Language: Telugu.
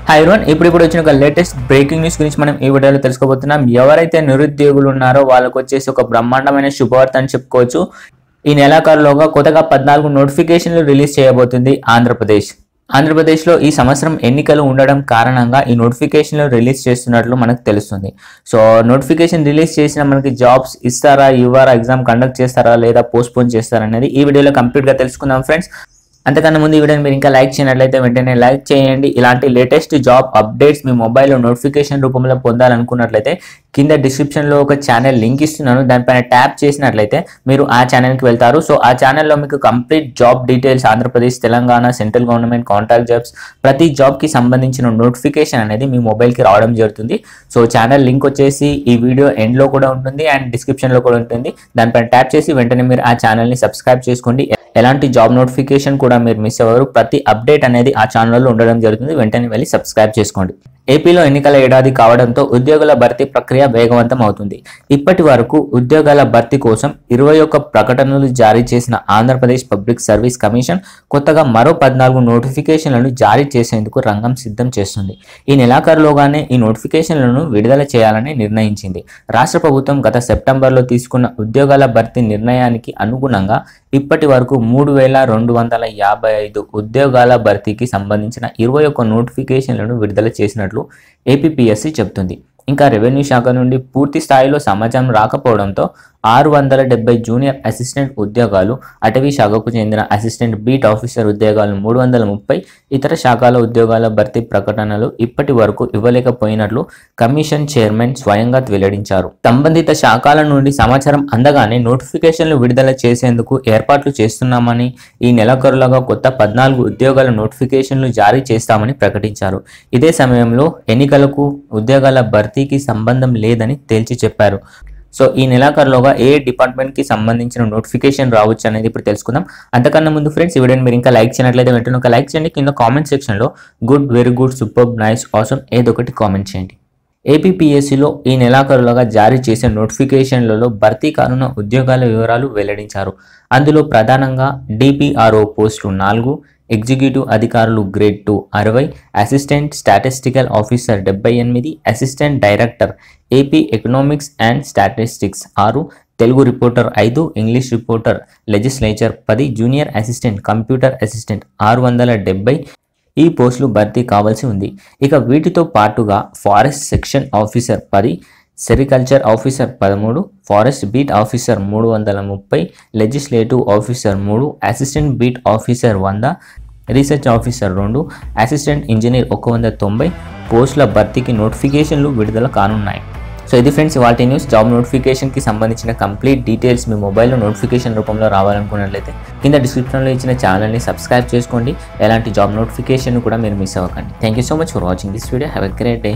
హాయ్ ఎవరీవన్, ఇప్పుడు వచ్చిన ఒక లేటెస్ట్ బ్రేకింగ్ న్యూస్ గురించి మనం ఈ వీడియోలో తెలుసుకోబోతున్నాం. ఎవరైతే నిరుద్యోగులు ఉన్నారో వాళ్ళకి వచ్చేసి ఒక బ్రహ్మాండమైన శుభవార్త అని చెప్పుకోవచ్చు. ఈ నెలాఖరులోగా కొత్తగా 14 నోటిఫికేషన్లు రిలీజ్ చేయబోతుంది ఆంధ్రప్రదేశ్లో ఈ సంవత్సరం ఎన్నికలు ఉండడం కారణంగా ఈ నోటిఫికేషన్లు రిలీజ్ చేస్తున్నట్లు మనకు తెలుస్తుంది. సో నోటిఫికేషన్ రిలీజ్ చేసిన మనకి జాబ్స్ ఇస్తారా, ఇవ్వరా, ఎగ్జామ్ కండక్ట్ చేస్తారా లేదా పోస్ట్పోన్ చేస్తారా అనేది ఈ వీడియోలో కంప్లీట్గా తెలుసుకుందాం ఫ్రెండ్స్. అంతకన్నా ముందు ఈ వీడియోని మీరు ఇంకా లైక్ చేయనట్లయితే వెంటనే లైక్ చేయండి. ఇలాంటి లేటెస్ట్ జాబ్ అప్డేట్స్ మీ మొబైల్లో నోటిఫికేషన్ రూపంలో పొందాలనుకున్నట్లయితే కింద డిస్క్రిప్షన్లో ఒక ఛానల్ లింక్ ఇస్తున్నాను. దానిపైన ట్యాప్ చేసినట్లయితే మీరు ఆ ఛానల్కి వెళ్తారు. సో ఆ ఛానల్లో మీకు complete job details, Andhra Pradesh, Telangana, central government contract jobs, ప్రతి జాబ్కి సంబంధించిన నోటిఫికేషన్ అనేది మీ మొబైల్కి రావడం జరుగుతుంది. సో ఛానల్ లింక్ వచ్చేసి ఈ వీడియో ఎండ్లో కూడా ఉంటుంది అండ్ డిస్క్రిప్షన్లో కూడా ఉంటుంది. దానిపైన ట్యాప్ చేసి వెంటనే మీరు ఆ ఛానల్ని సబ్స్క్రైబ్ చేసుకోండి. ఎలాంటి జాబ్ నోటిఫికేషన్ కూడా మీరు మిస్ అవ్వరు. ప్రతి అప్డేట్ అనేది ఆ ఛానల్లో ఉండడం జరుగుతుంది. వెంటనే వెళ్ళి సబ్స్క్రైబ్ చేసుకోండి. ఏపీలో ఎన్నికల ఏడాది కావడంతో ఉద్యోగుల భర్తీ ప్రక్రియ వేగవంతం అవుతుంది. ఇప్పటి వరకు ఉద్యోగాల భర్తీ కోసం 21 ప్రకటనలు జారీ చేసిన ఆంధ్రప్రదేశ్ పబ్లిక్ సర్వీస్ కమిషన్ కొత్తగా మరో 14 నోటిఫికేషన్లను జారీ చేసేందుకు రంగం సిద్ధం చేస్తుంది. ఈ నెలాఖరులోగానే ఈ నోటిఫికేషన్లను విడుదల చేయాలని నిర్ణయించింది. రాష్ట్ర ప్రభుత్వం గత సెప్టెంబర్లో తీసుకున్న ఉద్యోగాల భర్తీ నిర్ణయానికి అనుగుణంగా ఇప్పటి వరకు 3255 ఉద్యోగాల భర్తీకి సంబంధించిన 21 నోటిఫికేషన్లను విడుదల చేసినట్లు ఏపీపీఎస్సీ చెబుతుంది. ఇంకా రెవెన్యూ శాఖ నుండి పూర్తి స్థాయిలో సమాచారం రాకపోవడంతో 670 జూనియర్ అసిస్టెంట్ ఉద్యోగాలు, అటవీ శాఖకు చెందిన అసిస్టెంట్ బీట్ ఆఫీసర్ ఉద్యోగాలు 330, ఇతర శాఖల ఉద్యోగాల భర్తీ ప్రకటనలు ఇప్పటి వరకు ఇవ్వలేకపోయినట్లు కమిషన్ చైర్మన్ స్వయంగా వెల్లడించారు. సంబంధిత శాఖల నుండి సమాచారం అందగానే నోటిఫికేషన్లు విడుదల చేసేందుకు ఏర్పాట్లు చేస్తున్నామని, ఈ నెలాఖరులోగా కొత్త 14 ఉద్యోగాల నోటిఫికేషన్లు జారీ చేస్తామని ప్రకటించారు. ఇదే సమయంలో ఎన్నికలకు ఉద్యోగాల భర్తీకి సంబంధం లేదని తేల్చి చెప్పారు. సో ఈ నెలాఖరులోగా ఏ డిపార్ట్మెంట్కి సంబంధించిన నోటిఫికేషన్ రావచ్చు అనేది ఇప్పుడు తెలుసుకుందాం. అంతకన్నా ముందు ఫ్రెండ్స్, ఈ వీడియోని మీరు ఇంకా లైక్ చేయనట్లయితే వెంటనే ఒక లైక్ చేయండి. కింద కామెంట్ సెక్షన్లో good, very good, superb, nice, awesome ఏదో ఒకటి కామెంట్ చేయండి. ఏపీపీఎస్సీలో ఈ నెలాఖరులోగా జారీ చేసే నోటిఫికేషన్లలో భర్తీ కానున్న ఉద్యోగాల వివరాలు వెల్లడించారు. అందులో ప్రధానంగా డిపిఆర్ఓ పోస్టులు 4, ఎగ్జిక్యూటివ్ అధికారులు grade 2 60, assistant statistical officer 78, assistant director AP economics and statistics 6, Telugu reporter 5, English reporter legislature 10, junior assistant computer assistant 670 ఈ పోస్టులు భర్తీ కావాల్సి ఉంది. ఇక వీటితో పాటుగా forest section officer 10, sericulture officer 13, forest beat officer 330, legislative officer 3, assistant beat officer 100, research officer 2, assistant engineer 190 పోస్టుల భర్తీకి నోటిఫికేషన్లు విడుదల కానున్నాయి. సో ఇది ఫ్రెండ్స్ వాటి న్యూస్. జాబ్ నోటిఫికేషన్కి సంబంధించిన కంప్లీట్ డీటెయిల్స్ మీ మొబైల్లో నోటిఫికేషన్ రూపంలో రావాలనుకున్నట్లయితే కింద డిస్క్రిప్షన్లో ఇచ్చిన ఛానల్ని సబ్స్క్రైబ్ చేసుకోండి. ఎలాంటి జాబ్ నోటిఫికేషన్ కూడా మీరు మిస్ అవ్వకండి. Thank you so much for watching this video. Have a great day.